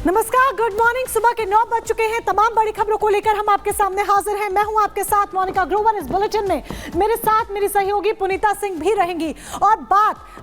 नमस्कार, good morning. सुबह के 9 बज चुके हैं। तमाम बड़ी खबरों को लेकर हम आपके सामने हाजिर हैं। मैं हूं आपके साथ मोनिका ग्रोवर। इस बुलेटिन में मेरे साथ मेरी सहयोगी पुनीता सिंह भी रहेंगी। और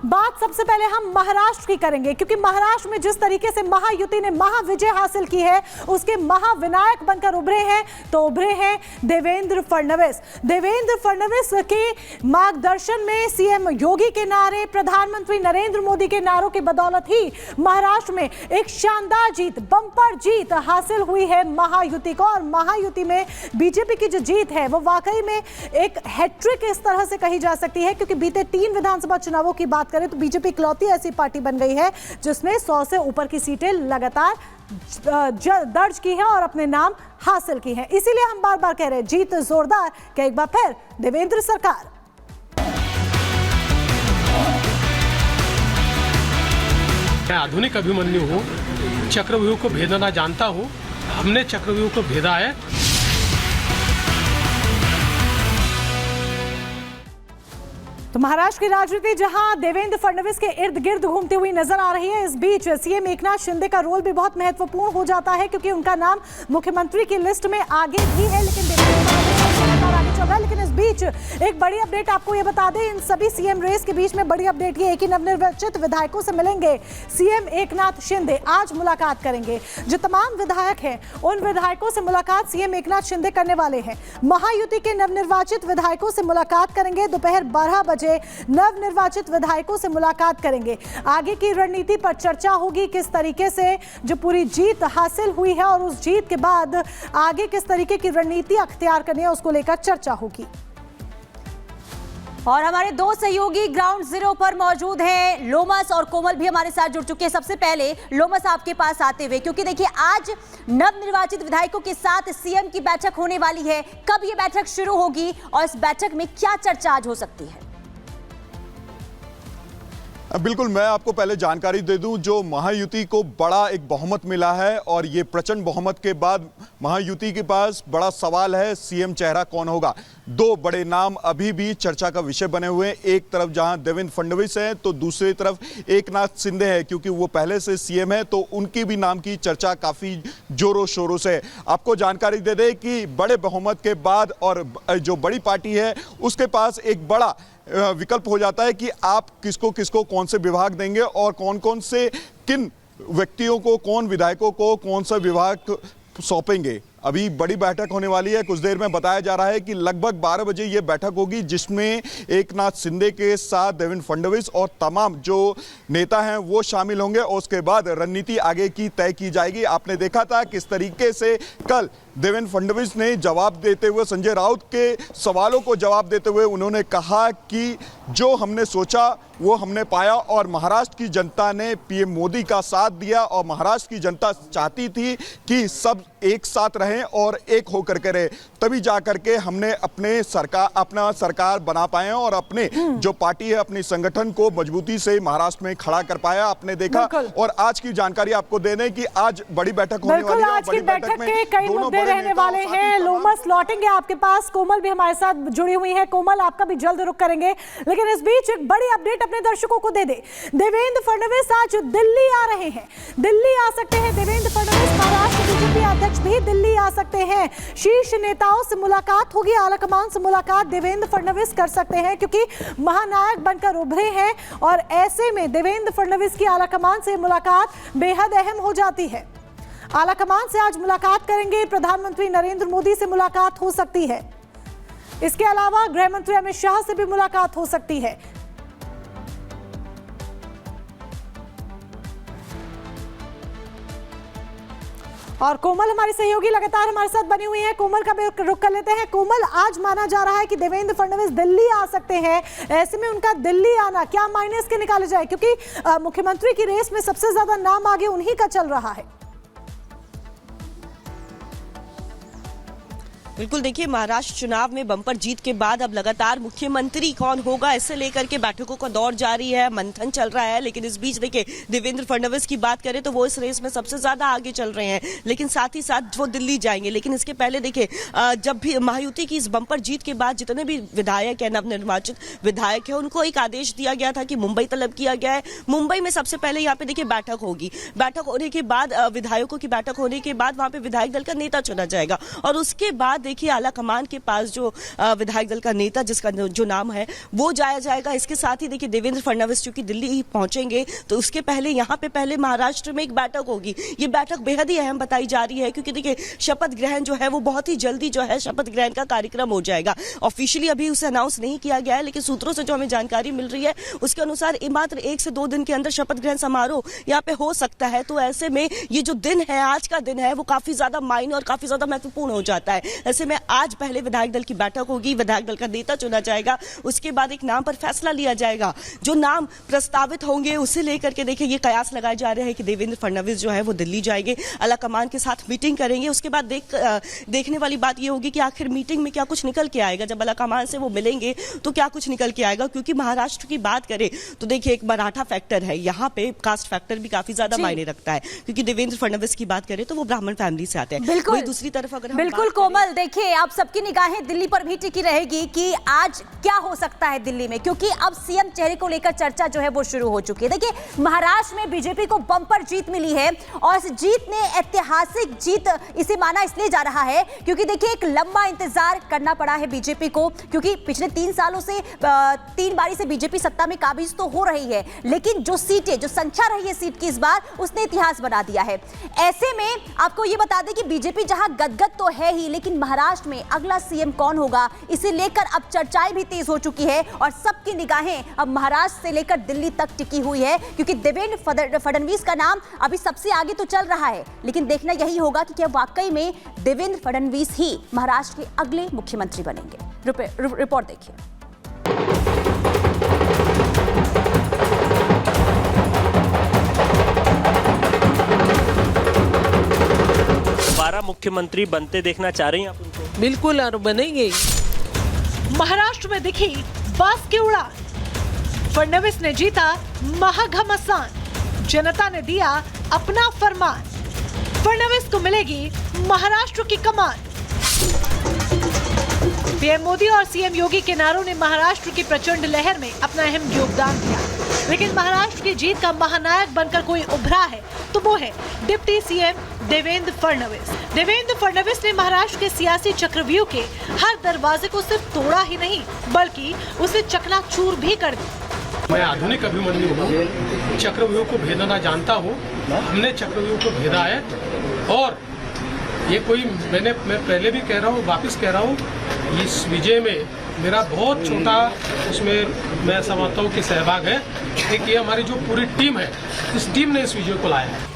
बात सबसे पहले हम महाराष्ट्र की करेंगे, क्योंकि महाराष्ट्र में जिस तरीके से महायुति ने महाविजय हासिल की है, उसके महाविनायक बनकर उभरे हैं तो उभरे हैं देवेंद्र फडणवीस। देवेंद्र फडणवीस के मार्गदर्शन में सीएम योगी के नारे, प्रधानमंत्री नरेंद्र मोदी के नारों की बदौलत ही महाराष्ट्र में एक शानदार जीत, बम्पर जीत हासिल हुई है महायुति को। और महायुति में बीजेपी की जो जीत है वो वाकई में एक हैट्रिक इस तरह से कही जा सकती है, क्योंकि बीते 3 विधानसभा चुनावों की बात करें तो बीजेपी इकलौती ऐसी पार्टी बन गई है जिसने 100 से ऊपर की सीटें लगातार दर्ज की है और अपने नाम हासिल की है। इसीलिए हम बार बार कह रहे हैं, जीत जोरदार, क्या एक बार फिर देवेंद्र सरकार। मैं आधुनिक अभिमन्यु हूँ, चक्रव्यूह को भेदना जानता हूँ। हमने चक्रव्यूह को भेदा है। तो महाराष्ट्र की राजनीति जहां देवेंद्र फडणवीस के इर्द गिर्द घूमती हुई नजर आ रही है, इस बीच सीएम एकनाथ शिंदे का रोल भी बहुत महत्वपूर्ण हो जाता है, क्योंकि उनका नाम मुख्यमंत्री की लिस्ट में आगे भी है। लेकिन आगे चल रहा है। लेकिन इस बीच एक बड़ी अपडेट आपको ये बता दें, इन सभी सीएम रेस के बीच में बड़ी अपडेट ये है कि नवनिर्वाचित विधायकों से मिलेंगे सीएम एकनाथ शिंदे। आज मुलाकात करेंगे। जो तमाम विधायक हैं उन विधायकों से मुलाकात सीएम एकनाथ शिंदे करने वाले हैं। महायुति के नवनिर्वाचित विधायकों से मुलाकात करेंगे। दोपहर 12 बजे नवनिर्वाचित विधायकों से मुलाकात करेंगे। आगे की रणनीति पर चर्चा होगी, किस तरीके से जो पूरी जीत हासिल हुई है और उस जीत के बाद आगे किस तरीके की रणनीति अख्तियार करनी है, उसको लेकर चर्चा होगी। और हमारे 2 सहयोगी ग्राउंड जीरो पर मौजूद हैं। लोमस और कोमल भी हमारे साथ जुड़ चुके हैं। सबसे पहले लोमस, आपके पास आते हुए, क्योंकि देखिए आज नवनिर्वाचित विधायकों के साथ सीएम की बैठक होने वाली है। कब ये बैठक शुरू होगी और इस बैठक में क्या चर्चा आज हो सकती है? बिल्कुल, मैं आपको पहले जानकारी दे दूं, जो महायुति को बड़ा एक बहुमत मिला है और ये प्रचंड बहुमत के बाद महायुति के पास बड़ा सवाल है, सीएम चेहरा कौन होगा। 2 बड़े नाम अभी भी चर्चा का विषय बने हुए हैं। एक तरफ जहां देवेंद्र फडणवीस है तो दूसरी तरफ एकनाथ शिंदे है, क्योंकि वो पहले से सीएम है तो उनकी भी नाम की चर्चा काफ़ी जोरों शोरों से है। आपको जानकारी दे दें कि बड़े बहुमत के बाद और जो बड़ी पार्टी है उसके पास एक बड़ा विकल्प हो जाता है कि आप किसको किसको कौन से विभाग देंगे और कौन कौन से किन व्यक्तियों को, कौन विधायकों को कौन सा विभाग सौंपेंगे। अभी बड़ी बैठक होने वाली है। कुछ देर में बताया जा रहा है कि लगभग 12 बजे ये बैठक होगी, जिसमें एकनाथ शिंदे के साथ देवेंद्र फडणवीस और तमाम जो नेता हैं वो शामिल होंगे और उसके बाद रणनीति आगे की तय की जाएगी। आपने देखा था किस तरीके से कल देवेंद्र फडणवीस ने जवाब देते हुए, संजय राउत के सवालों को जवाब देते हुए उन्होंने कहा कि जो हमने सोचा वो हमने पाया और महाराष्ट्र की जनता ने पीएम मोदी का साथ दिया और महाराष्ट्र की जनता चाहती थी कि सब एक साथ रहें और एक होकर के रहे, तभी जाकर के हमने अपना सरकार बना पाए और अपने जो पार्टी है, अपनी संगठन को मजबूती से महाराष्ट्र में खड़ा कर पाया। आपने देखा। और आज की जानकारी आपको दे दें कि आज बड़ी बैठक होने वाली है। आज की बैठक में कई मुद्दे रहने वाले हैं। लोमस लौटेंगे आपके पास, कोमल भी हमारे साथ जुड़ी हुई है। कोमल, आपका भी जल्द रुख करेंगे, लेकिन इस बीच एक बड़ी अपडेट अपने दर्शकों को दे दे। देवेंद्र फडणवीस आज दिल्ली आ रहे हैं। दिल्ली आ सकते हैं देवेंद्र फडणवीस। महाराष्ट्र बीजेपी अध्यक्ष भी दिल्ली आ सकते हैं। शीर्ष नेताओं से मुलाकात होगी, आलाकमान से मुलाकात देवेंद्र फडणवीस कर सकते हैं, क्योंकि महानायक बनकर उभरे हैं और ऐसे में देवेंद्र फडणवीस की आलाकमान से मुलाकात बेहद अहम हो जाती है। आलाकमान से आज मुलाकात करेंगे। प्रधानमंत्री नरेंद्र मोदी से मुलाकात हो सकती है। इसके अलावा गृह मंत्री अमित शाह से भी मुलाकात हो सकती है। और कोमल हमारी सहयोगी लगातार हमारे साथ बनी हुई है। कोमल का भी रुख कर लेते हैं। कोमल, आज माना जा रहा है कि देवेंद्र फडणवीस दिल्ली आ सकते हैं। ऐसे में उनका दिल्ली आना क्या मायने इसके निकाले जाए, क्योंकि मुख्यमंत्री की रेस में सबसे ज्यादा नाम आगे उन्हीं का चल रहा है। बिल्कुल, देखिए महाराष्ट्र चुनाव में बम्पर जीत के बाद अब लगातार मुख्यमंत्री कौन होगा इससे लेकर के बैठकों का दौर जारी है, मंथन चल रहा है। लेकिन इस बीच देखिए देवेंद्र फडणवीस की बात करें तो वो इस रेस में सबसे ज्यादा आगे चल रहे हैं, लेकिन साथ ही साथ वो दिल्ली जाएंगे। लेकिन इसके पहले देखिए जब भी महायुति की इस बम्पर जीत के बाद जितने भी विधायक है, नवनिर्वाचित विधायक है, उनको एक आदेश दिया गया था कि मुंबई तलब किया गया है। मुंबई में सबसे पहले यहाँ पे देखिए बैठक होगी। बैठक होने के बाद विधायकों की बैठक होने के बाद वहां पे विधायक दल का नेता चुना जाएगा और उसके बाद देखिए आला कमान के पास जो विधायक दल का नेता जिसका जो नाम है वो जाया जाएगा। इसके साथ ही देखिए देवेंद्र फडणवीस चूंकि दिल्ली ही पहुंचेंगे तो उसके पहले यहाँ पे पहले महाराष्ट्र में एक बैठक होगी। ये बैठक बेहद ही अहम बताई जा रही है क्योंकि देखिए शपथ ग्रहण जो है वो बहुत ही जल्दी जो है शपथ ग्रहण का कार्यक्रम हो जाएगा। ऑफिशियली अभी उसे अनाउंस नहीं किया गया है, लेकिन सूत्रों से जो हमें जानकारी मिल रही है उसके अनुसार मात्र 1 से 2 दिन के अंदर शपथ ग्रहण समारोह यहाँ पे हो सकता है। तो ऐसे में ये जो दिन है, आज का दिन है, वो काफी ज्यादा मायने और काफी ज्यादा महत्वपूर्ण हो जाता है। ऐसे में आज पहले विधायक दल की बैठक होगी, विधायक दल का नेता चुना जाएगा, उसके बाद एक नाम पर फैसला लिया जाएगा। जो नाम प्रस्तावित होंगे उसे लेकर के देखिए ये कयास लगाए जा रहे हैं कि देवेंद्र फडणवीस जो है वो दिल्ली जाएंगे, आला कमान के साथ मीटिंग करेंगे। उसके बाद देखने वाली बात ये होगी कि आखिर मीटिंग में क्या कुछ निकल के आएगा। जब आला कमान से वो मिलेंगे तो क्या कुछ निकल के आएगा, क्योंकि महाराष्ट्र की बात करें तो देखिए एक मराठा फैक्टर है, यहाँ पे कास्ट फैक्टर भी काफी ज्यादा मायने रखता है, क्योंकि देवेंद्र फडणवीस की बात करें तो वो ब्राह्मण फैमिली से आते हैं। बिल्कुल दूसरी तरफ अगर बिल्कुल कोमल, देखिए आप सबकी निगाहें दिल्ली पर भी टिकी रहेगी कि आज क्या हो सकता है दिल्ली में, क्योंकि अब सीएम चेहरे को लेकर चर्चा जो है वो शुरू हो चुकी है। देखिए महाराष्ट्र में बीजेपी को बम्पर जीत मिली है और इस जीत ने ऐतिहासिक जीत इसे माना इसलिए जा रहा है क्योंकि देखिए एक लंबा इंतजार करना पड़ा है बीजेपी को, क्योंकि पिछले 3 सालों से 3 बारी से बीजेपी सत्ता में काबिज तो हो रही है, लेकिन जो सीटें, जो संख्या रही है सीट की इस बार, उसने इतिहास बना दिया है। ऐसे में आपको यह बता दें कि बीजेपी जहां गदगद तो है ही, लेकिन महाराष्ट्र में अगला सीएम कौन होगा इसे लेकर अब चर्चाएं भी तेज हो चुकी है और सबकी निगाहें अब महाराष्ट्र से लेकर दिल्ली तक टिकी हुई है, क्योंकि देवेंद्र फडणवीस का नाम अभी सबसे आगे तो चल रहा है, लेकिन देखना यही होगा कि क्या वाकई में देवेंद्र फडणवीस ही महाराष्ट्र के अगले मुख्यमंत्री बनेंगे। रिपोर्ट देखिए। दोबारा मुख्यमंत्री बनते देखना चाह रही हैं आप उनको? बिल्कुल, और बनेंगे। महाराष्ट्र में दिखी बस की उड़ान, फडणवीस ने जीता महाघमासान, जनता ने दिया अपना फरमान, फडणवीस को मिलेगी महाराष्ट्र की कमान। पीएम मोदी और सीएम योगी के नारों ने महाराष्ट्र की प्रचंड लहर में अपना अहम योगदान दिया, लेकिन महाराष्ट्र की जीत का महानायक बनकर कोई उभरा है तो वो है डिप्टी सीएम देवेंद्र फडणवीस। देवेंद्र फडणवीस ने महाराष्ट्र के सियासी चक्रव्यूह के हर दरवाजे को सिर्फ तोड़ा ही नहीं बल्कि उसे चकनाचूर भी कर दिया। मैं आधुनिक अभिमन्यु हूँ, चक्रव्यूह को भेदना जानता हूँ। हमने चक्रव्यूह को भेदा है और ये कोई मैं पहले भी कह रहा हूँ, वापस कह रहा हूँ, इस विजय में मेरा बहुत छोटा उसमें मैं समझता हूँ कि सहभाग है। एक ये हमारी जो पूरी टीम है, इस टीम ने इस विजय को लाया है।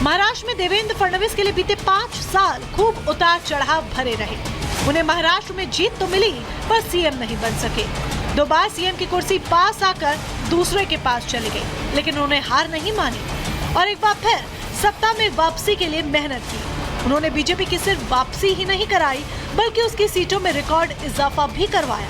महाराष्ट्र में देवेंद्र फडणवीस के लिए बीते 5 साल खूब उतार चढ़ाव भरे रहे। उन्हें महाराष्ट्र में जीत तो मिली पर सीएम नहीं बन सके। 2 बार सीएम की कुर्सी पास आकर दूसरे के पास चले गए, लेकिन उन्होंने हार नहीं मानी और एक बार फिर सत्ता में वापसी के लिए मेहनत की। उन्होंने बीजेपी की सिर्फ वापसी ही नहीं कराई बल्कि उसकी सीटों में रिकॉर्ड इजाफा भी करवाया।